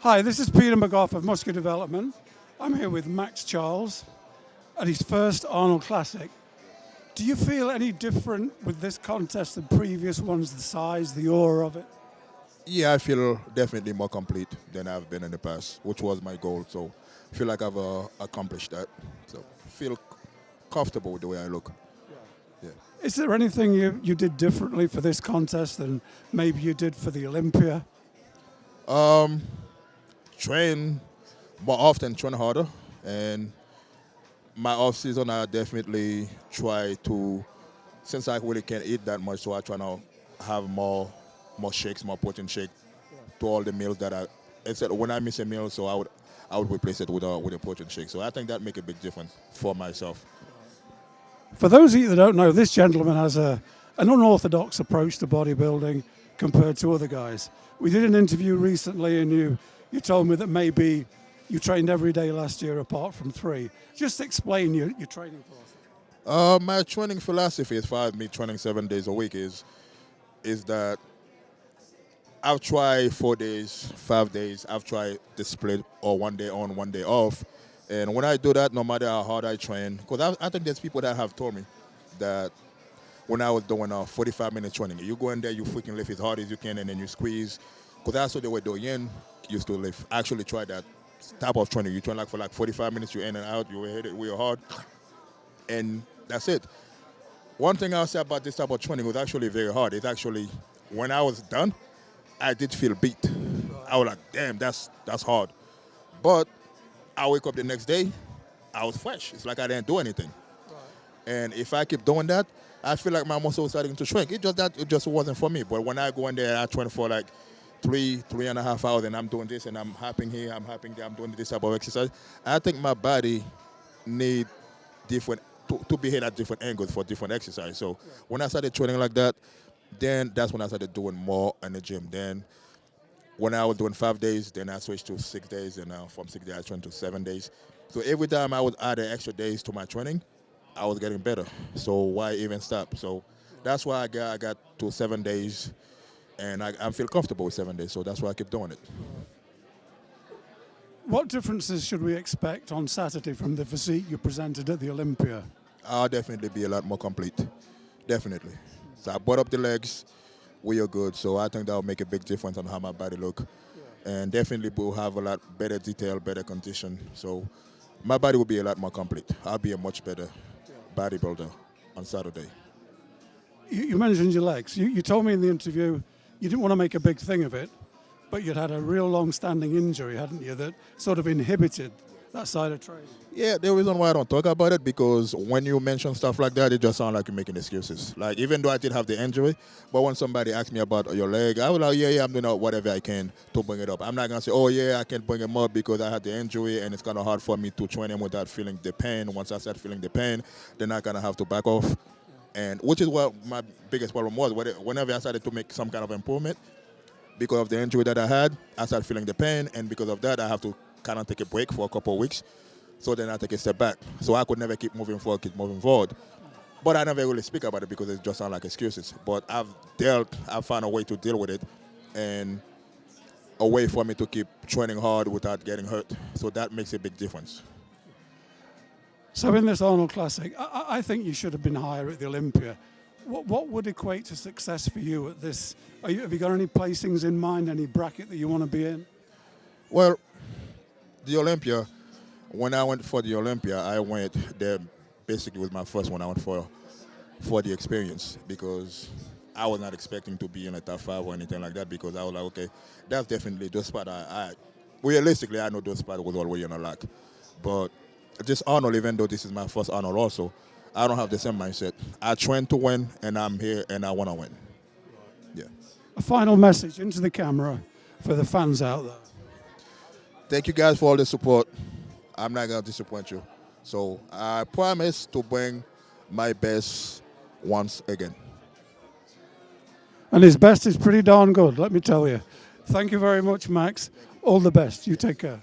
Hi, this is Peter McGough of Muscular Development. I'm here with Maxx Charles at his first Arnold Classic. Do you feel any different with this contest than previous ones, the size, the aura of it? Yeah, I feel definitely more complete than I've been in the past, which was my goal. So I feel like I've accomplished that. So feel comfortable with the way I look. Yeah. Is there anything you did differently for this contest than maybe you did for the Olympia? Train more often, train harder, and my off season I definitely try to, since I really can't eat that much, so I try to have more shakes, more protein shake to all the meals that I. Instead, when I miss a meal, so I would replace it with a protein shake. So I think that make a big difference for myself. For those of you that don't know, this gentleman has an unorthodox approach to bodybuilding compared to other guys. We did an interview recently, and you told me that maybe you trained every day last year apart from 3. Just explain your training philosophy. My training philosophy, as far as me training 7 days a week, is that I've tried 4 days, 5 days. I've tried the split or 1 day on, 1 day off. And when I do that, no matter how hard I train, because I think there's people that have told me that when I was doing 45-minute training, you go in there, you freaking lift as hard as you can, and then you squeeze. Because that's what they were doing. Used to lift. Actually, try that type of training. You train for 45 minutes, you in and out, you hit it real hard, and that's it. One thing I'll say about this type of training was actually very hard. It's actually, when I was done, I did feel beat. I was like, damn, that's hard. But I wake up the next day, I was fresh. It's like I didn't do anything. And if I keep doing that, I feel like my muscle was starting to shrink. It just wasn't for me. But when I go in there, I train for 3.5 hours, and I'm doing this, and I'm hopping here, I'm hopping there, I'm doing this type of exercise. I think my body need different to be hit at different angles for different exercise. So when I started training like that, then that's when I started doing more in the gym. Then when I was doing 5 days, then I switched to 6 days, and now from 6 days I trained to 7 days. So every time I would add extra days to my training, I was getting better. So why even stop? So that's why I got to 7 days. And I feel comfortable with 7 days, so that's why I keep doing it. What differences should we expect on Saturday from the physique you presented at the Olympia? I'll definitely be a lot more complete, definitely. So I brought up the legs, we are good, so I think that'll make a big difference on how my body look. And definitely will have a lot better detail, better condition. So my body will be a lot more complete. I'll be a much better bodybuilder on Saturday. You mentioned your legs. You told me in the interview you didn't want to make a big thing of it, but you'd had a real long-standing injury, hadn't you, that sort of inhibited that side of training? Yeah, the reason why I don't talk about it, because when you mention stuff like that, it just sounds like you're making excuses. Like, even though I did have the injury, but when somebody asks me about your leg, I was like, yeah, I'm doing whatever I can to bring it up. I'm not going to say, oh, yeah, I can't bring him up because I had the injury and it's kind of hard for me to train him without feeling the pain. Once I start feeling the pain, then I'm going to have to back off. And which is what my biggest problem was. Whenever I started to make some kind of improvement, because of the injury that I had, I started feeling the pain, and because of that, I have to kind of take a break for a couple of weeks. So then I take a step back. So I could never keep moving forward. But I never really speak about it because it just sounds like excuses. But I've found a way to deal with it, and a way for me to keep training hard without getting hurt. So that makes a big difference. So in this Arnold Classic, I think you should have been higher at the Olympia. What would equate to success for you at this? Have you got any placings in mind, any bracket that you want to be in? Well, the Olympia, when I went for the Olympia, I went there basically with my first one. I went for the experience, because I was not expecting to be in a top 5 or anything like that, because I was like, okay, that's definitely the spot. Realistically, I know those spots was always in a lock. But this Arnold, even though this is my first Arnold also, I don't have the same mindset. I train to win, and I'm here, and I want to win. Yeah. A final message into the camera for the fans out there. Thank you guys for all the support. I'm not going to disappoint you. So I promise to bring my best once again. And his best is pretty darn good, let me tell you. Thank you very much, Max. All the best. You take care.